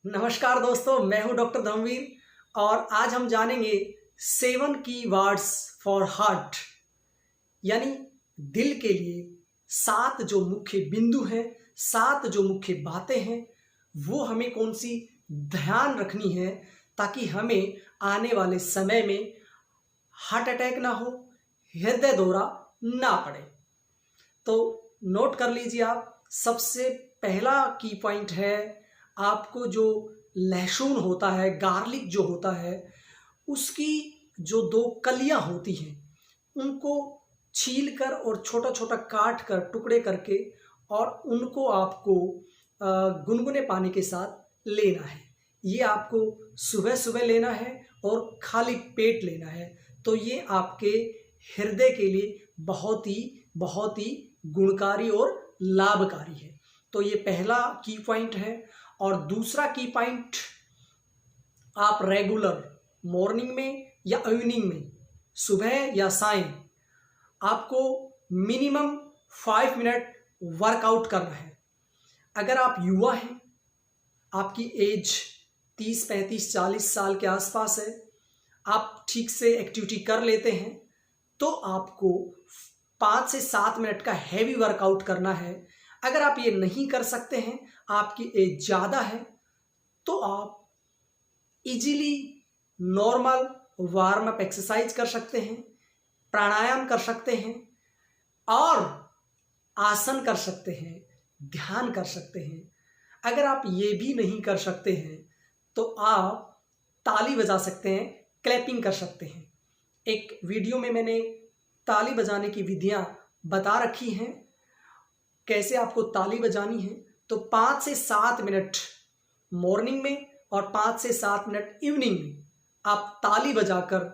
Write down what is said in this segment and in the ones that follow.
नमस्कार दोस्तों, मैं हूं डॉक्टर धर्मवीर और आज हम जानेंगे 7 कीवर्ड्स फॉर हार्ट यानी दिल के लिए 7 जो मुख्य बिंदु हैं, 7 जो मुख्य बातें हैं, वो हमें कौन सी ध्यान रखनी है ताकि हमें आने वाले समय में हार्ट अटैक ना हो, हृदय दौरा ना पड़े। तो नोट कर लीजिए आप। सबसे पहला की पॉइंट है, आपको जो लहसुन होता है, गार्लिक जो होता है, उसकी जो 2 कलियां होती हैं उनको छील कर और छोटा छोटा काट कर टुकड़े करके और उनको आपको गुनगुने पानी के साथ लेना है। ये आपको सुबह सुबह लेना है और खाली पेट लेना है। तो ये आपके हृदय के लिए बहुत ही गुणकारी और लाभकारी है। तो ये पहला की पॉइंट है। और दूसरा की पॉइंट, आप रेगुलर मॉर्निंग में या इवनिंग में, सुबह या सायं, आपको मिनिमम 5 मिनट वर्कआउट करना है। अगर आप युवा हैं, आपकी एज 30, 35, 40 साल के आसपास है, आप ठीक से एक्टिविटी कर लेते हैं, तो आपको 5 से 7 मिनट का हैवी वर्कआउट करना है। अगर आप ये नहीं कर सकते हैं, आपकी एज ज़्यादा है, तो आप easily normal warm up exercise कर सकते हैं, प्राणायाम कर सकते हैं और आसन कर सकते हैं, ध्यान कर सकते हैं। अगर आप ये भी नहीं कर सकते हैं तो आप ताली बजा सकते हैं, क्लैपिंग कर सकते हैं। एक वीडियो में मैंने ताली बजाने की विधियां बता रखी हैं, कैसे आपको ताली बजानी है। तो 5 से 7 मिनट मॉर्निंग में और 5 से 7 मिनट इवनिंग में आप ताली बजाकर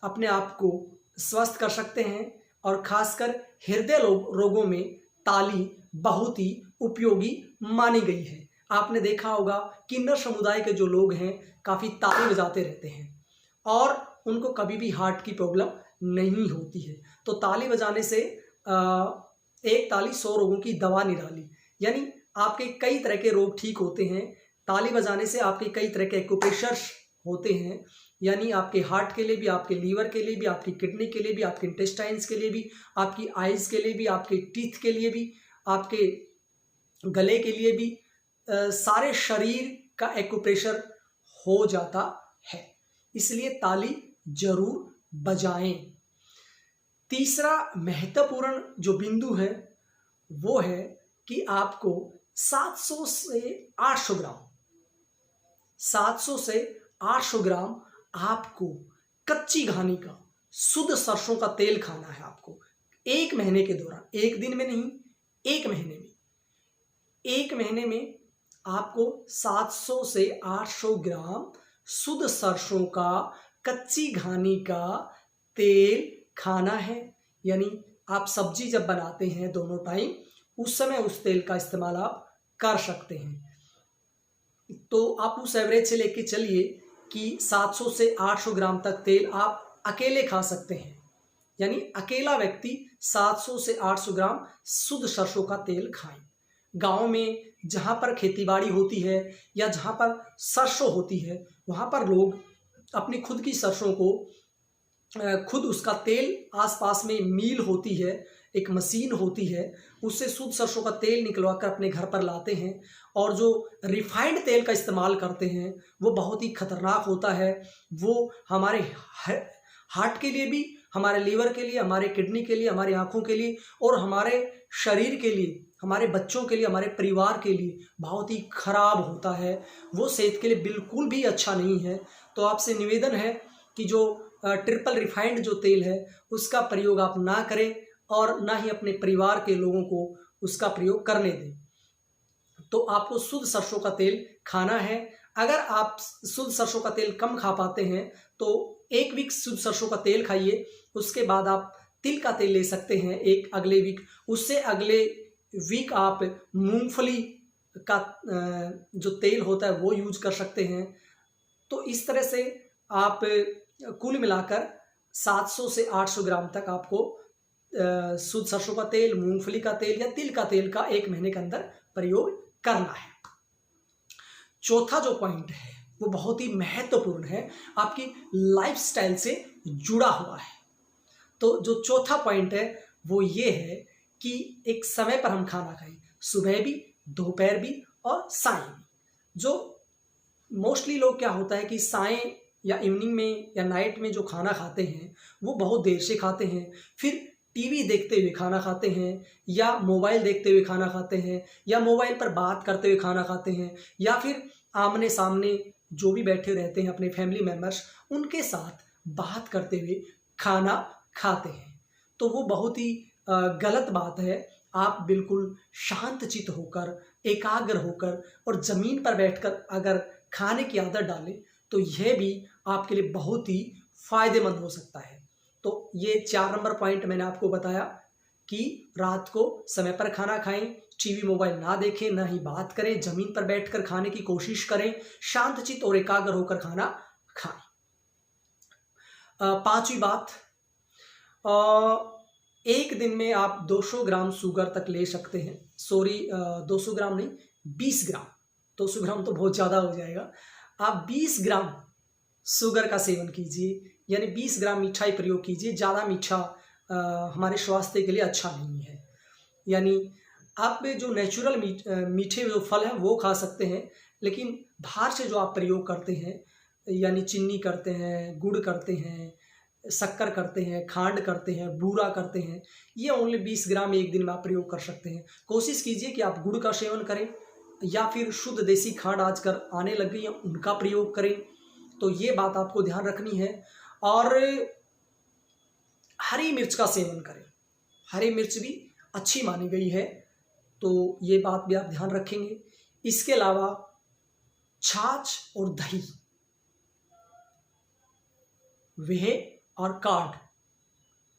अपने आप को स्वस्थ कर सकते हैं। और खासकर हृदय रोगों में ताली बहुत ही उपयोगी मानी गई है। आपने देखा होगा किन्नर समुदाय के जो लोग हैं काफ़ी ताली बजाते रहते हैं और उनको कभी भी हार्ट की प्रॉब्लम नहीं होती है। तो ताली बजाने से एक ताली 100 रोगों की दवा निराली, यानी आपके कई तरह के रोग ठीक होते हैं। ताली बजाने से आपके कई तरह के एक्यूप्रेशर्स होते हैं, यानी आपके हार्ट के लिए भी, आपके लीवर के लिए भी, आपकी किडनी के लिए भी, आपके इंटेस्टाइन्स के लिए भी, आपकी आइज के लिए भी, आपके टीथ के लिए भी, आपके गले के लिए भी, सारे शरीर का एक्यूप्रेशर हो जाता है। इसलिए ताली जरूर बजाएं। तीसरा महत्वपूर्ण जो बिंदु है वो है कि आपको 700 से 800 ग्राम 700 से 800 ग्राम आपको कच्ची घानी का शुद्ध सरसों का तेल खाना है। आपको 1 महीने के दौरान, एक दिन में नहीं, 1 महीने में, 1 महीने में आपको 700 से 800 ग्राम शुद्ध सरसों का कच्ची घानी का तेल खाना है। यानी आप सब्जी जब बनाते हैं दोनों टाइम, उस समय उस तेल का इस्तेमाल आप कर सकते हैं। तो आप उस एवरेज से लेके चलिए कि 700 से 800 ग्राम तक तेल आप अकेले खा सकते हैं। यानी अकेला व्यक्ति 700 से 800 ग्राम शुद्ध सरसों का तेल खाएं। गांव में जहां पर खेतीबाड़ी होती है या जहां पर सरसों होती है, वहां पर लोग अपनी खुद की सरसों को खुद उसका तेल, आसपास में मिल होती है, एक मशीन होती है, उससे शुद्ध सरसों का तेल निकलवा कर अपने घर पर लाते हैं। और जो रिफाइंड तेल का इस्तेमाल करते हैं वो बहुत ही खतरनाक होता है। वो हमारे हार्ट के लिए भी, हमारे लीवर के लिए, हमारे किडनी के लिए, हमारी आँखों के लिए और हमारे शरीर के लिए, हमारे बच्चों के लिए, हमारे परिवार के लिए बहुत ही खराब होता है। वो सेहत के लिए बिल्कुल भी अच्छा नहीं है। तो आपसे निवेदन है कि जो ट्रिपल रिफाइंड जो तेल है उसका प्रयोग आप ना करें और ना ही अपने परिवार के लोगों को उसका प्रयोग करने दें। तो आपको शुद्ध सरसों का तेल खाना है। अगर आप शुद्ध सरसों का तेल कम खा पाते हैं तो 1 वीक शुद्ध सरसों का तेल खाइए, उसके बाद आप तिल का तेल ले सकते हैं एक अगले वीक, उससे अगले वीक आप मूंगफली का जो तेल होता है वो यूज कर सकते हैं। तो इस तरह से आप कुल मिलाकर 700 से 800 ग्राम तक आपको शुद्ध सरसों का तेल, मूंगफली का तेल या तिल का तेल का 1 महीने के अंदर प्रयोग करना है। चौथा जो पॉइंट है वो बहुत ही महत्वपूर्ण है, आपकी लाइफस्टाइल से जुड़ा हुआ है। तो जो चौथा पॉइंट है वो ये है कि एक समय पर हम खाना खाएं, सुबह भी, दोपहर भी और सायं भी। जो मोस्टली लोग क्या होता है कि सायं या इवनिंग में या नाइट में जो खाना खाते हैं वो बहुत देर से खाते हैं, फिर टीवी देखते हुए खाना खाते हैं, या मोबाइल देखते हुए खाना खाते हैं, या मोबाइल पर बात करते हुए खाना खाते हैं, या फिर आमने सामने जो भी बैठे रहते हैं अपने फैमिली मेम्बर्स उनके साथ बात करते हुए खाना खाते हैं। तो वो बहुत ही गलत बात है। आप बिल्कुल शांतचित्त होकर, एकाग्र होकर और ज़मीन पर बैठकर अगर खाने की आदत डालें तो यह भी आपके लिए बहुत ही फायदेमंद हो सकता है। तो ये 4 नंबर पॉइंट मैंने आपको बताया कि रात को समय पर खाना खाएं, टीवी मोबाइल ना देखें, ना ही बात करें, ज़मीन पर बैठकर खाने की कोशिश करें, शांतचित्त और एकाग्र होकर खाना खाएं। 5वीं बात, एक दिन में आप 200 ग्राम शुगर तक ले सकते हैं। 200 ग्राम नहीं, 20 ग्राम। 200 ग्राम तो बहुत ज़्यादा हो जाएगा। आप 20 ग्राम शुगर का सेवन कीजिए, यानी 20 ग्राम मिठाई प्रयोग कीजिए। ज़्यादा मीठा हमारे स्वास्थ्य के लिए अच्छा नहीं है। यानी आप जो नेचुरल मीठे जो फल हैं वो खा सकते हैं, लेकिन बाहर से जो आप प्रयोग करते हैं, यानी चीनी करते हैं, गुड़ करते हैं, शक्कर करते हैं, खांड करते हैं, बूरा करते हैं, ये ओनली 20 ग्राम एक दिन में आप प्रयोग कर सकते हैं। कोशिश कीजिए कि आप गुड़ का सेवन करें, या फिर शुद्ध देसी खांड आजकल आने लग गई है उनका प्रयोग करें। तो ये बात आपको ध्यान रखनी है। और हरी मिर्च का सेवन करें, हरी मिर्च भी अच्छी मानी गई है, तो ये बात भी आप ध्यान रखेंगे। इसके अलावा छाछ और दही, वह और कार्ड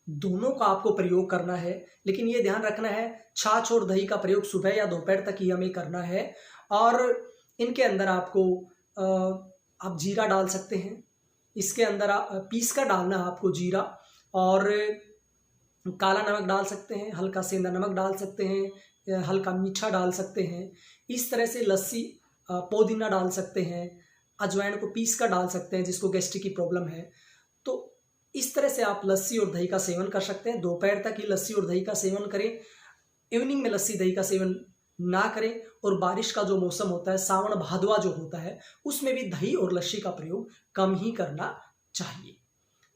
दोनों का आपको प्रयोग करना है, लेकिन ये ध्यान रखना है छाछ और दही का प्रयोग सुबह या दोपहर तक ही हमें करना है। और इनके अंदर आपको आप जीरा डाल सकते हैं, इसके अंदर पीस कर डालना है आपको जीरा, और काला नमक डाल सकते हैं, हल्का सेंधा नमक डाल सकते हैं, हल्का मीठा डाल सकते हैं। इस तरह से लस्सी, पुदीना डाल सकते हैं, अजवाइन को पीस कर डाल सकते हैं जिसको गैस्ट्रिक की प्रॉब्लम है। तो इस तरह से आप लस्सी और दही का सेवन कर सकते हैं। दोपहर तक ही लस्सी और दही का सेवन करें, इवनिंग में लस्सी दही का सेवन ना करें। और बारिश का जो मौसम होता है, सावन भादवा जो होता है, उसमें भी दही और लस्सी का प्रयोग कम ही करना चाहिए।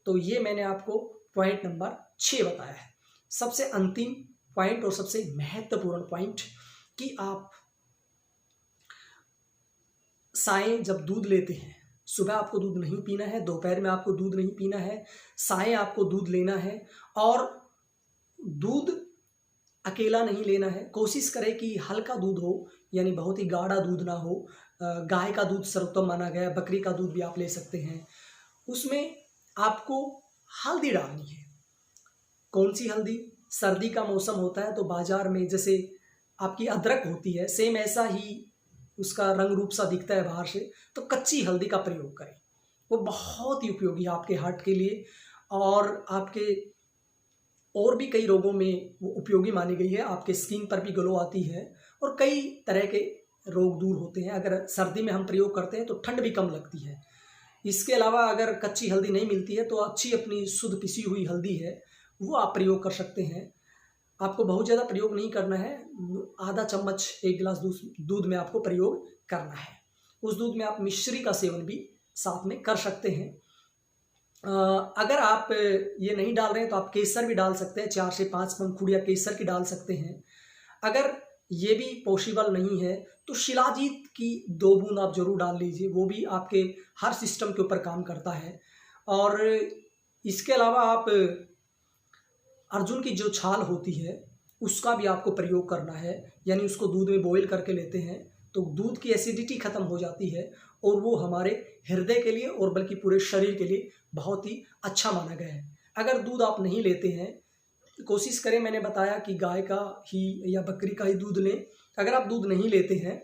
तो ये मैंने आपको पॉइंट नंबर 6 बताया है। सबसे अंतिम पॉइंट और सबसे महत्वपूर्ण पॉइंट कि आप सायं जब दूध लेते हैं, सुबह आपको दूध नहीं पीना है, दोपहर में आपको दूध नहीं पीना है, सायं आपको दूध लेना है। और दूध अकेला नहीं लेना है, कोशिश करें कि हल्का दूध हो, यानी बहुत ही गाढ़ा दूध ना हो। गाय का दूध सर्वोत्तम माना गया है, बकरी का दूध भी आप ले सकते हैं। उसमें आपको हल्दी डालनी है। कौन सी हल्दी? सर्दी का मौसम होता है तो बाजार में जैसे आपकी अदरक होती है, सेम ऐसा ही उसका रंग रूप सा दिखता है बाहर से, तो कच्ची हल्दी का प्रयोग करें। वो बहुत ही उपयोगी है आपके हार्ट के लिए, और आपके और भी कई रोगों में वो उपयोगी मानी गई है। आपके स्किन पर भी ग्लो आती है और कई तरह के रोग दूर होते हैं। अगर सर्दी में हम प्रयोग करते हैं तो ठंड भी कम लगती है। इसके अलावा अगर कच्ची हल्दी नहीं मिलती है तो अच्छी अपनी शुद्ध पिसी हुई हल्दी है, वो आप प्रयोग कर सकते हैं। आपको बहुत ज़्यादा प्रयोग नहीं करना है, आधा चम्मच 1 गिलास दूध में आपको प्रयोग करना है। उस दूध में आप मिश्री का सेवन भी साथ में कर सकते हैं। अगर आप ये नहीं डाल रहे हैं तो आप केसर भी डाल सकते हैं, 4 से 5 पंखुड़ियाँ केसर की डाल सकते हैं। अगर ये भी पॉसिबल नहीं है तो शिलाजीत की 2 बूंद आप जरूर डाल लीजिए, वो भी आपके हर सिस्टम के ऊपर काम करता है। और इसके अलावा आप अर्जुन की जो छाल होती है उसका भी आपको प्रयोग करना है, यानी उसको दूध में बॉईल करके लेते हैं तो दूध की एसिडिटी खत्म हो जाती है, और वो हमारे हृदय के लिए और बल्कि पूरे शरीर के लिए बहुत ही अच्छा माना गया है। अगर दूध आप नहीं लेते हैं, कोशिश करें, मैंने बताया कि गाय का ही या बकरी का ही दूध लें। अगर आप दूध नहीं लेते हैं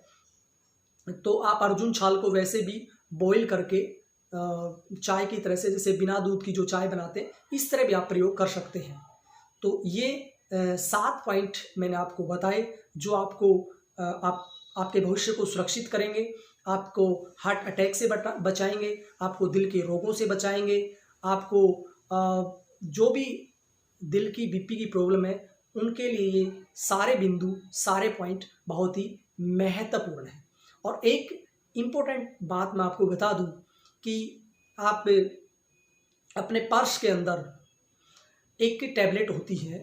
तो आप अर्जुन छाल को वैसे भी बॉईल करके चाय की तरह से, जैसे बिना दूध की जो चाय बनाते हैं, इस तरह भी आप प्रयोग कर सकते हैं। तो ये 7 पॉइंट मैंने आपको बताए जो आपको आपके भविष्य को सुरक्षित करेंगे, आपको हार्ट अटैक से बचाएंगे, आपको दिल के रोगों से बचाएंगे, आपको जो भी दिल की बीपी की प्रॉब्लम है उनके लिए ये सारे बिंदु, सारे पॉइंट बहुत ही महत्वपूर्ण है। और एक इम्पोर्टेंट बात मैं आपको बता दूं कि आप अपने पर्स के अंदर एक टैबलेट होती है,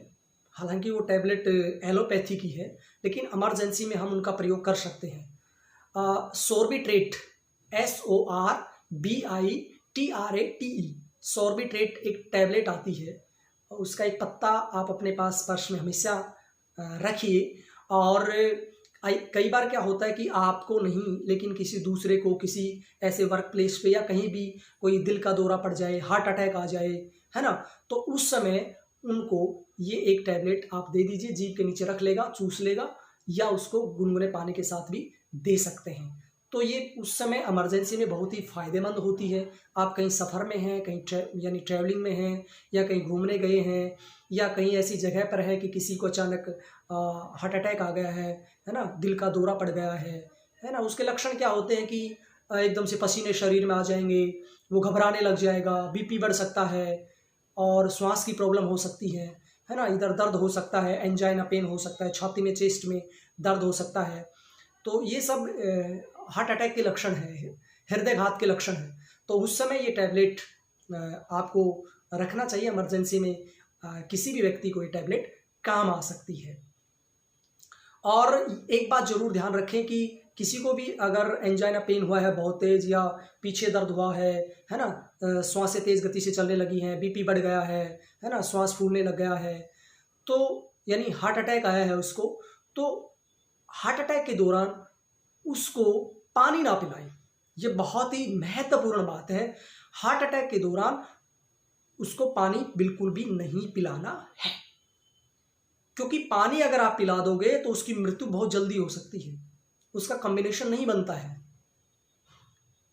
हालांकि वो टैबलेट एलोपैथी की है, लेकिन इमरजेंसी में हम उनका प्रयोग कर सकते हैं। सॉर्बिट्रेट, SORBITRATE, सॉर्बिट्रेट एक टैबलेट आती है, उसका एक पत्ता आप अपने पास पर्स में हमेशा रखिए। और कई बार क्या होता है कि आपको नहीं लेकिन किसी दूसरे को, किसी ऐसे वर्क प्लेस पे या कहीं भी कोई दिल का दौरा पड़ जाए, हार्ट अटैक आ जाए, है ना, तो उस समय उनको ये एक टैबलेट आप दे दीजिए, जीभ के नीचे रख लेगा, चूस लेगा, या उसको गुनगुने पानी के साथ भी दे सकते हैं। तो ये उस समय इमरजेंसी में बहुत ही फ़ायदेमंद होती है। आप कहीं सफ़र में हैं, कहीं यानी ट्रैवलिंग में हैं, या कहीं घूमने गए हैं, या कहीं ऐसी जगह पर है कि किसी को अचानक हार्ट अटैक आ गया है ना, दिल का दौरा पड़ गया है ना। उसके लक्षण क्या होते हैं कि एकदम से पसीने शरीर में आ जाएंगे, वो घबराने लग जाएगा, बीपी बढ़ सकता है, और श्वास की प्रॉब्लम हो सकती है ना, इधर दर्द हो सकता है, एंजाइना पेन हो सकता है, छाती में, चेस्ट में दर्द हो सकता है। तो ये सब हार्ट अटैक के लक्षण है, हृदयघात के लक्षण है। तो उस समय ये टैबलेट आपको रखना चाहिए इमरजेंसी में। किसी भी व्यक्ति को ये टैबलेट काम आ सकती है। और एक बात जरूर ध्यान रखें कि किसी को भी अगर एंजाइना पेन हुआ है बहुत तेज, या पीछे दर्द हुआ है ना, श्वासें तेज गति से चलने लगी हैं, बीपी बढ़ गया है ना, श्वास फूलने लग गया है, तो यानी हार्ट अटैक आया है उसको, तो हार्ट अटैक के दौरान उसको पानी ना पिलाएं। ये बहुत ही महत्वपूर्ण बात है। हार्ट अटैक के दौरान उसको पानी बिल्कुल भी नहीं पिलाना है, क्योंकि पानी अगर आप पिला दोगे तो उसकी मृत्यु बहुत जल्दी हो सकती है, उसका कॉम्बिनेशन नहीं बनता है।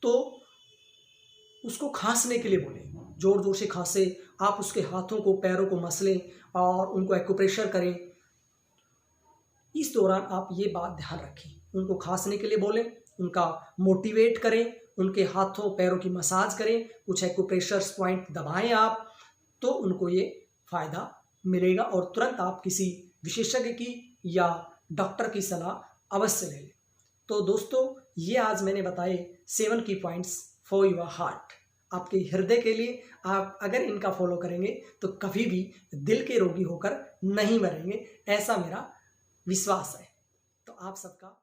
तो उसको खांसने के लिए बोलें, जोर जोर से खांसे, आप उसके हाथों को, पैरों को मसलें और उनको एक्यूप्रेशर करें। इस दौरान आप ये बात ध्यान रखें, उनको खांसने के लिए बोलें, उनका मोटिवेट करें, उनके हाथों पैरों की मसाज करें, कुछ एक्यूप्रेशर्स पॉइंट दबाएं आप, तो उनको ये फ़ायदा मिलेगा। और तुरंत आप किसी विशेषज्ञ की या डॉक्टर की सलाह अवश्य ले लें। तो दोस्तों, ये आज मैंने बताए 7 की पॉइंट्स फॉर योर हार्ट, आपके हृदय के लिए। आप अगर इनका फॉलो करेंगे तो कभी भी दिल के रोगी होकर नहीं मरेंगे, ऐसा मेरा विश्वास है। तो आप सबका